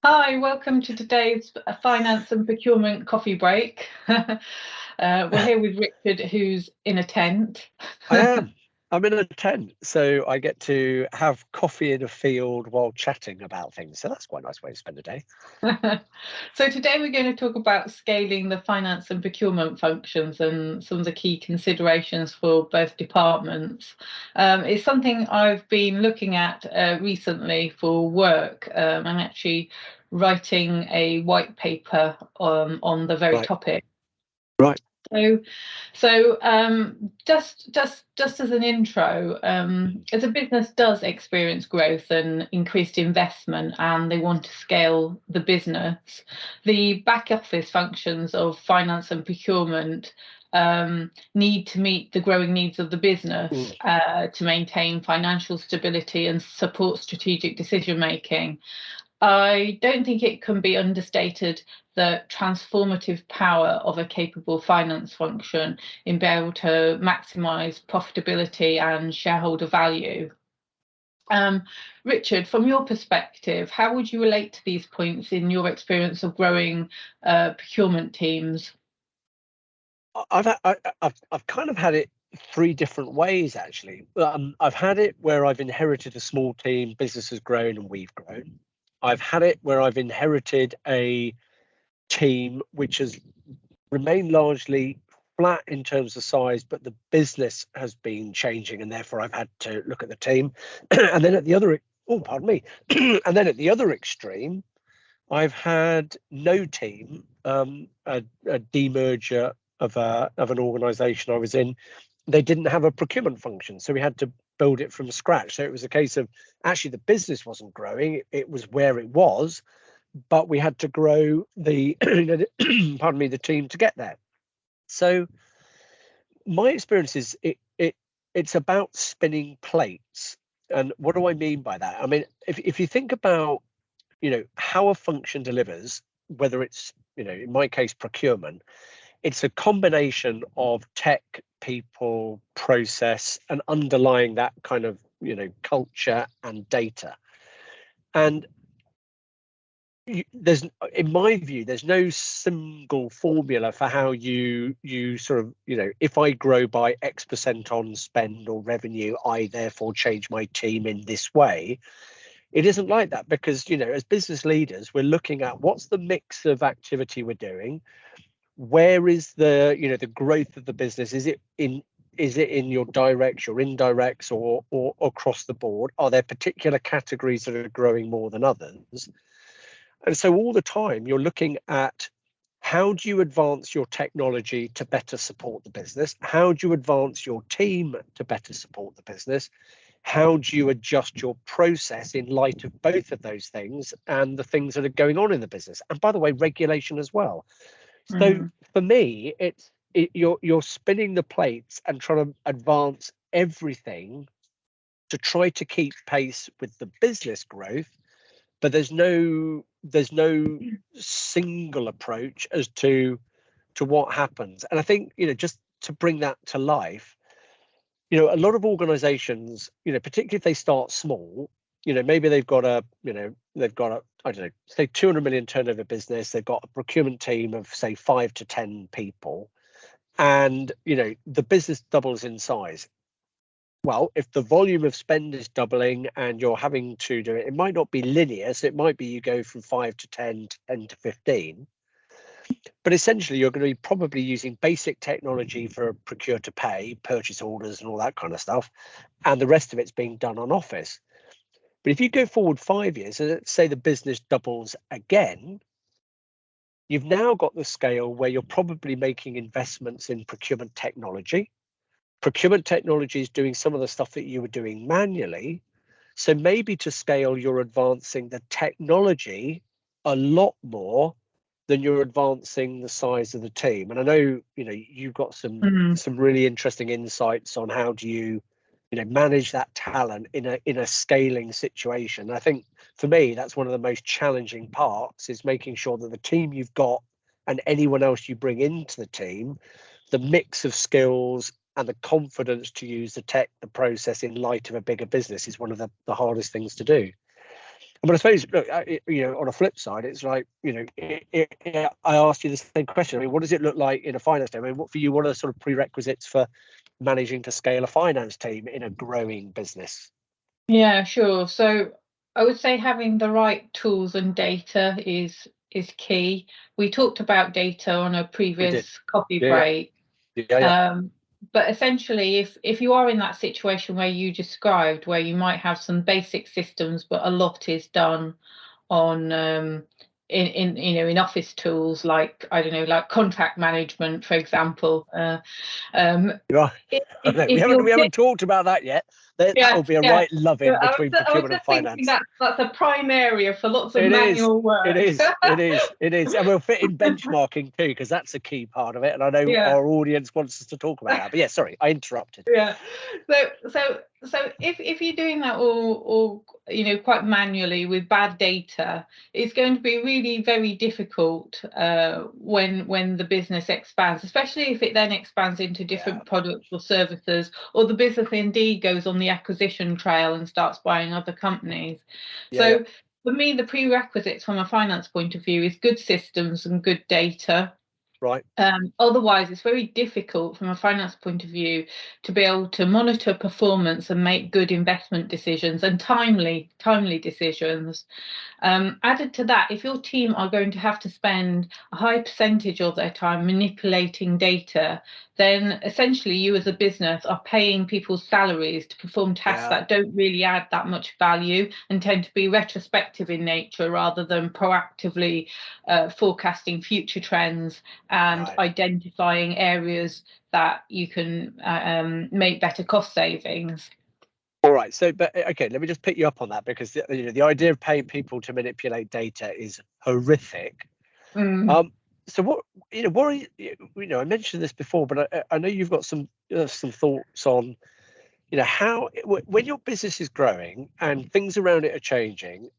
Hi, welcome to today's Finance and Procurement Coffee Break. We're here with Richard, who's in a tent. I am. I'm in a tent, so I get to have coffee in a field while chatting about things. So that's quite a nice way to spend a day. So today we're going to talk about scaling the finance and procurement functions and some of the key considerations for both departments. It's something I've been looking at recently for work. I'm actually writing a white paper on the very Right. topic. Right. So, just as an intro, as a business does experience growth and increased investment, and they want to scale the business, the back office functions of finance and procurement need to meet the growing needs of the business to maintain financial stability and support strategic decision making. I don't think it can be understated the transformative power of a capable finance function in being able to maximise profitability and shareholder value. Richard, from your perspective, how would you relate to these points in your experience of growing procurement teams? I've kind of had it three different ways, actually. I've had it where I've inherited a small team, business has grown and we've grown. I've had it where I've inherited a team which has remained largely flat in terms of size, but the business has been changing, and therefore I've had to look at the team. And then at the other, oh, pardon me, and then at the other extreme, I've had no team, a demerger of an organisation I was in. They didn't have a procurement function, so we had to build it from scratch. So it was a case of actually the business wasn't growing; it was where it was, but we had to grow the pardon me, the team to get there. So my experience is it's about spinning plates. And what do I mean by that? I mean, if you think about, how a function delivers, whether it's, in my case, procurement, it's a combination of tech, people, process, and underlying that kind of, culture and data. And there's, in my view, there's no single formula for how you sort of, if I grow by X% on spend or revenue, I therefore change my team in this way. It isn't like that, because, as business leaders, we're looking at what's the mix of activity we're doing, where is the growth of the business, is it in your directs, your indirects, or across the board? Are there particular categories that are growing more than others? And so all the time you're looking at, how do you advance your technology to better support the business? How do you advance your team to better support the business? How do you adjust your process in light of both of those things and the things that are going on in the business? And by the way, regulation as well. So for me, you're spinning the plates and trying to advance everything to try to keep pace with the business growth, but there's no single approach as to what happens. And I think, just to bring that to life, a lot of organizations, particularly if they start small, maybe they've got a I don't know, say 200 million turnover business, they've got a procurement team of say 5 to 10 people, and the business doubles in size. Well, if the volume of spend is doubling and you're having to do it, it might not be linear. So it might be you go from 5 to 10 to 10 to 15. But essentially, you're going to be probably using basic technology for procure to pay, purchase orders, and all that kind of stuff. And the rest of it's being done on Office. But if you go forward 5 years, and let's say the business doubles again, you've now got the scale where you're probably making investments in procurement technology. Procurement technology is doing some of the stuff that you were doing manually. So maybe to scale, you're advancing the technology a lot more than you're advancing the size of the team. And I know, you've got some really interesting insights on how do you, manage that talent in a scaling situation. I think for me, that's one of the most challenging parts, is making sure that the team you've got and anyone else you bring into the team, the mix of skills and the confidence to use the tech, the process in light of a bigger business, is one of the hardest things to do. But I suppose, look, on a flip side, it's like, I asked you the same question. I mean, what does it look like in a finance team? I mean, what for you? What are the sort of prerequisites for managing to scale a finance team in a growing business? Yeah, sure. So I would say having the right tools and data is key. We talked about data on a We did. previous coffee Yeah, break. yeah. But essentially, if you are in that situation where you described, where you might have some basic systems, but a lot is done on in office tools like, I don't know, like contract management, for example. Right. We If haven't talked about that yet. That yeah, will be a yeah. right Yeah, love-in between I was procurement and just thinking finance. that that's a prime area for lots of It is. manual It work. is. It is. It is. And we'll fit in benchmarking too, because that's a key part of it. And I know Yeah. our audience wants us to talk about that. But yeah, sorry, I interrupted. Yeah. So if you're doing that all quite manually with bad data, it's going to be really very difficult when the business expands, especially if it then expands into different products or services, or the business indeed goes on the acquisition trail and starts buying other companies. Yeah. For me, the prerequisites from a finance point of view is good systems and good data. Right. Otherwise, it's very difficult from a finance point of view to be able to monitor performance and make good investment decisions and timely decisions. Added to that, if your team are going to have to spend a high percentage of their time manipulating data, then essentially you as a business are paying people's salaries to perform tasks that don't really add that much value and tend to be retrospective in nature rather than proactively forecasting future trends and identifying areas that you can make better cost savings. All right. So, but okay, let me just pick you up on that, because the idea of paying people to manipulate data is horrific. So what are I mentioned this before, but I know you've got some thoughts on, how when your business is growing and things around it are changing,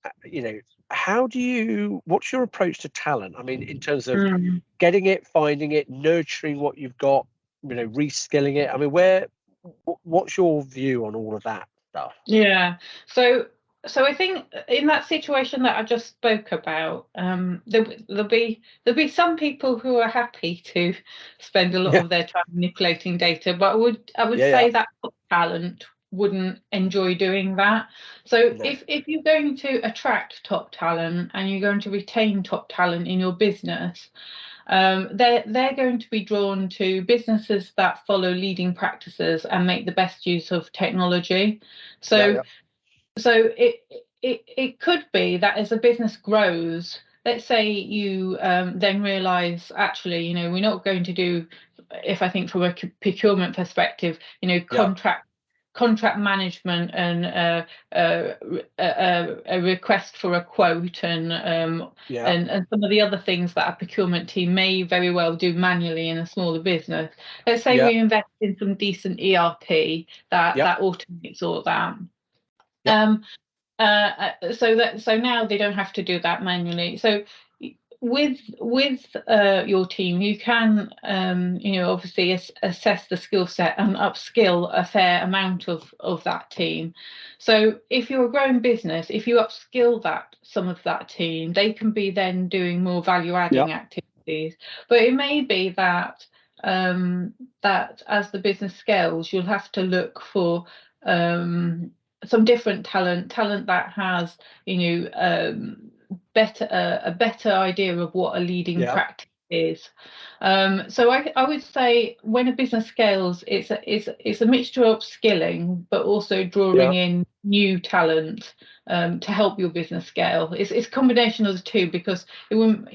what's your approach to talent? I mean, in terms of getting it, finding it, nurturing what you've got, reskilling it. I mean, what's your view on all of that stuff? Yeah. So I think in that situation that I just spoke about, there'll be some people who are happy to spend a lot Yeah. of their time manipulating data, but I would Yeah. say that top talent wouldn't enjoy doing that. So No. if you're going to attract top talent and you're going to retain top talent in your business, they're going to be drawn to businesses that follow leading practices and make the best use of technology. So it could be that as a business grows, let's say you then realise, actually, we're not going to do, if I think from a procurement perspective, contract management and a request for a quote and some of the other things that a procurement team may very well do manually in a smaller business. Let's say we invest in some decent ERP that automates all that. So now they don't have to do that manually. So with your team, you can obviously assess the skill set and upskill a fair amount of that team. So if you're a growing business, if you upskill some of that team, they can be then doing more value adding activities. But it may be that that as the business scales, you'll have to look for some different talent that has a better idea of what a leading practice is. So I would say when a business scales, it's a mixture of skilling but also drawing in new talent to help your business scale. It's a combination of the two, because it would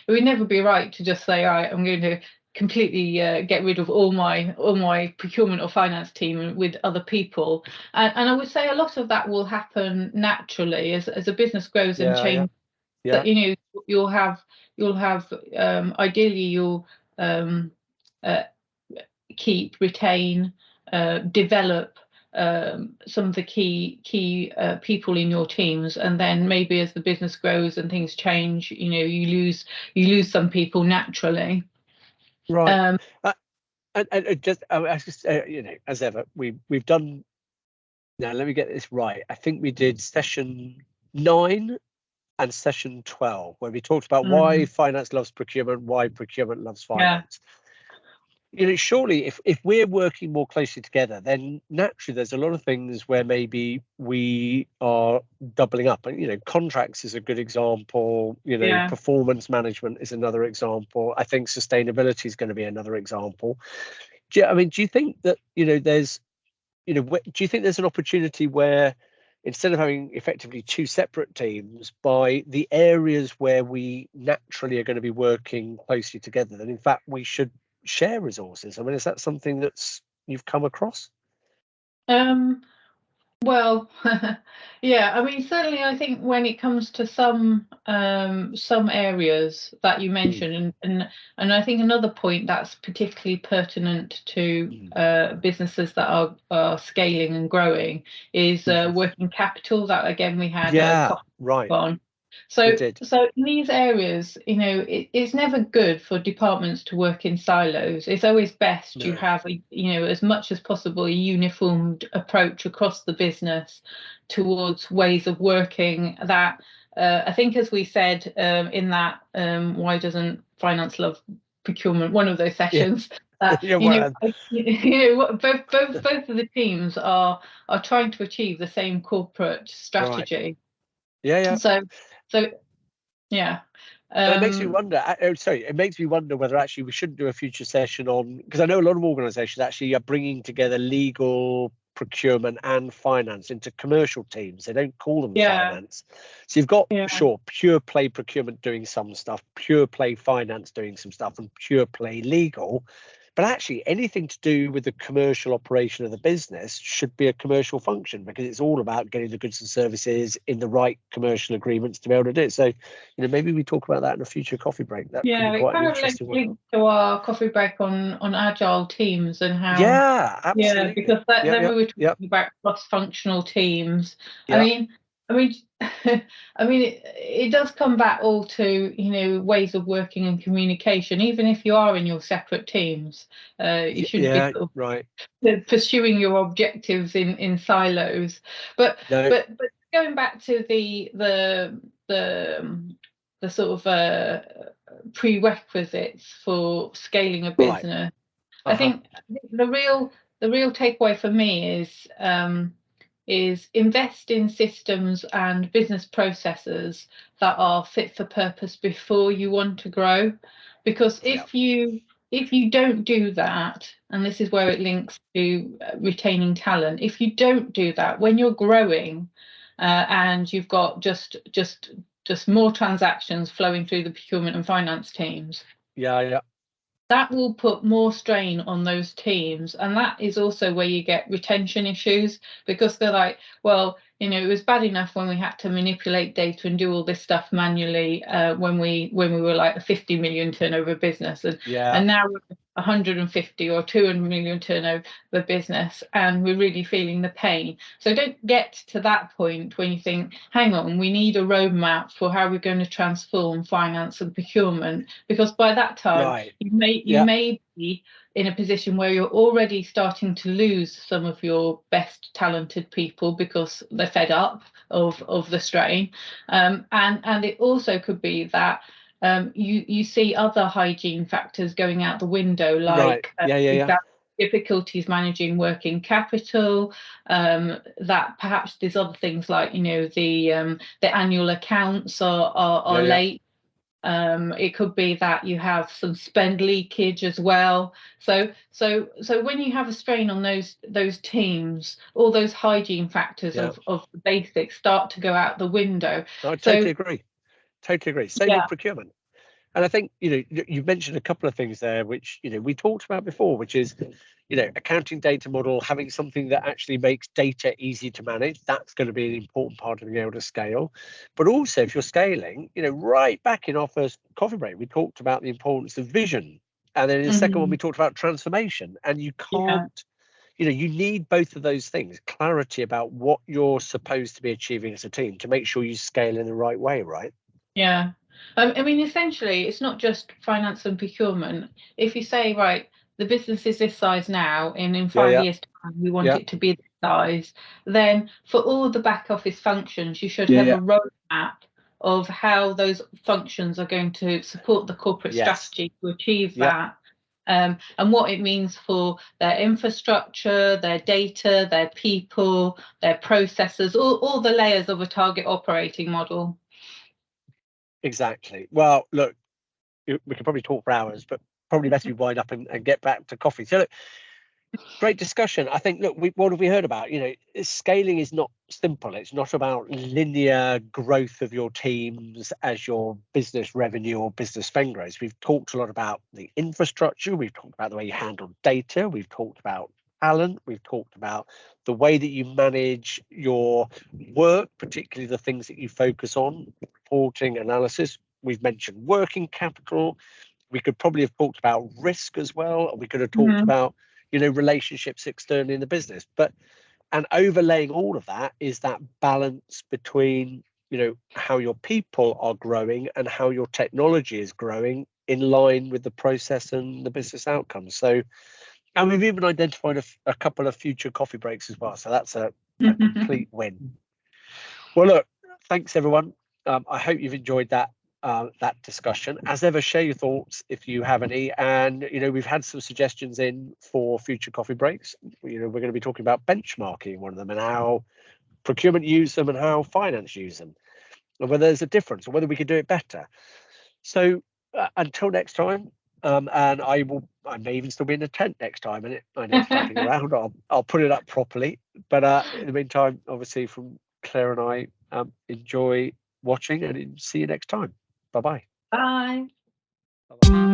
never be right to just say, all right, I'm going to completely get rid of all my procurement or finance team with other people, and I would say a lot of that will happen naturally as a business grows and changes. But you'll have ideally you'll keep, retain, develop some of the key people in your teams, and then maybe as the business grows and things change, you lose some people naturally. Right. And just, as ever, we've done. Now, let me get this right. I think we did session 9 and session 12, where we talked about why finance loves procurement, why procurement loves finance. Surely if we're working more closely together, then naturally there's a lot of things where maybe we are doubling up. And contracts is a good example. Performance management is another example. I think sustainability is going to be another example. Do you think that there's do you think there's an opportunity where, instead of having effectively two separate teams, by the areas where we naturally are going to be working closely together, then in fact we should share resources? Is that something that's you've come across? Well, yeah, certainly I think when it comes to some areas that you mentioned, and I think another point that's particularly pertinent to businesses that are scaling and growing is working capital. That again we had a right on. So in these areas, it's never good for departments to work in silos. It's always best you have as much as possible a uniformed approach across the business towards ways of working that I think, as we said in that why doesn't finance love procurement, one of those sessions, both of the teams are trying to achieve the same corporate strategy. Right. So yeah. It makes me wonder. It makes me wonder whether actually we shouldn't do a future session on, because I know a lot of organisations actually are bringing together legal, procurement, and finance into commercial teams. They don't call them finance. So you've got pure play procurement doing some stuff, pure play finance doing some stuff, and pure play legal. But actually, anything to do with the commercial operation of the business should be a commercial function, because it's all about getting the goods and services in the right commercial agreements to be able to do it. So, maybe we talk about that in a future coffee break. That could be quite an interesting one. Linked to our coffee break on agile teams and how. Yeah, absolutely. Because then we were talking about cross-functional teams. It does come back all to ways of working and communication. Even if you are in your separate teams, you shouldn't be pursuing your objectives in silos. But going back to the sort of prerequisites for scaling a business, I think the real takeaway for me is invest in systems and business processes that are fit for purpose before you want to grow. Because if you don't do that, and this is where it links to retaining talent, if you don't do that when you're growing and you've got just more transactions flowing through the procurement and finance teams, that will put more strain on those teams. And that is also where you get retention issues, because they're like, well, it was bad enough when we had to manipulate data and do all this stuff manually when we were like a 50 million turnover business, and now we're 150 or 200 million turnover business, and we're really feeling the pain. So don't get to that point when you think, hang on, we need a roadmap for how we're going to transform finance and procurement, because by that time you may be in a position where you're already starting to lose some of your best talented people because they're fed up of the strain, and it also could be that you see other hygiene factors going out the window, like difficulties managing working capital, that perhaps there's other things like the annual accounts are late. It could be that you have some spend leakage as well. So when you have a strain on those teams, all those hygiene factors of the basics start to go out the window. I totally agree. Same with procurement. And I think, you've mentioned a couple of things there, which, we talked about before, which is, accounting data model, having something that actually makes data easy to manage. That's going to be an important part of being able to scale. But also, if you're scaling, right back in our first coffee break, we talked about the importance of vision. And then in the second one, we talked about transformation. And you can't, you need both of those things, clarity about what you're supposed to be achieving as a team to make sure you scale in the right way, right? Yeah. Essentially, it's not just finance and procurement. If you say, right, the business is this size now, and in 5 years' time, we want it to be this size, then for all the back office functions, you should have a roadmap of how those functions are going to support the corporate strategy to achieve that. And what it means for their infrastructure, their data, their people, their processes, all the layers of a target operating model. Exactly. Well, look, we could probably talk for hours, but probably best we wind up and get back to coffee. So look, great discussion. I think, look, what have we heard about? Scaling is not simple. It's not about linear growth of your teams as your business revenue or business spend grows. We've talked a lot about the infrastructure. We've talked about the way you handle data. We've talked about talent. We've talked about the way that you manage your work, particularly the things that you focus on, reporting, analysis. We've mentioned working capital. We could probably have talked about risk as well. We could have talked about relationships externally in the business, and overlaying all of that is that balance between how your people are growing and how your technology is growing in line with the process and the business outcomes. So, and we've even identified a couple of future coffee breaks as well, so that's a complete win. Well, look, thanks everyone. I hope you've enjoyed that discussion. As ever, share your thoughts if you have any. And we've had some suggestions in for future coffee breaks. We're going to be talking about benchmarking one of them, and how procurement use them and how finance use them, and whether there's a difference or whether we could do it better. So until next time, and I may even still be in the tent next time, and I know flapping around. I'll put it up properly. But in the meantime, obviously, from Claire and I, enjoy watching, and see you next time. Bye-bye. Bye. Bye-bye.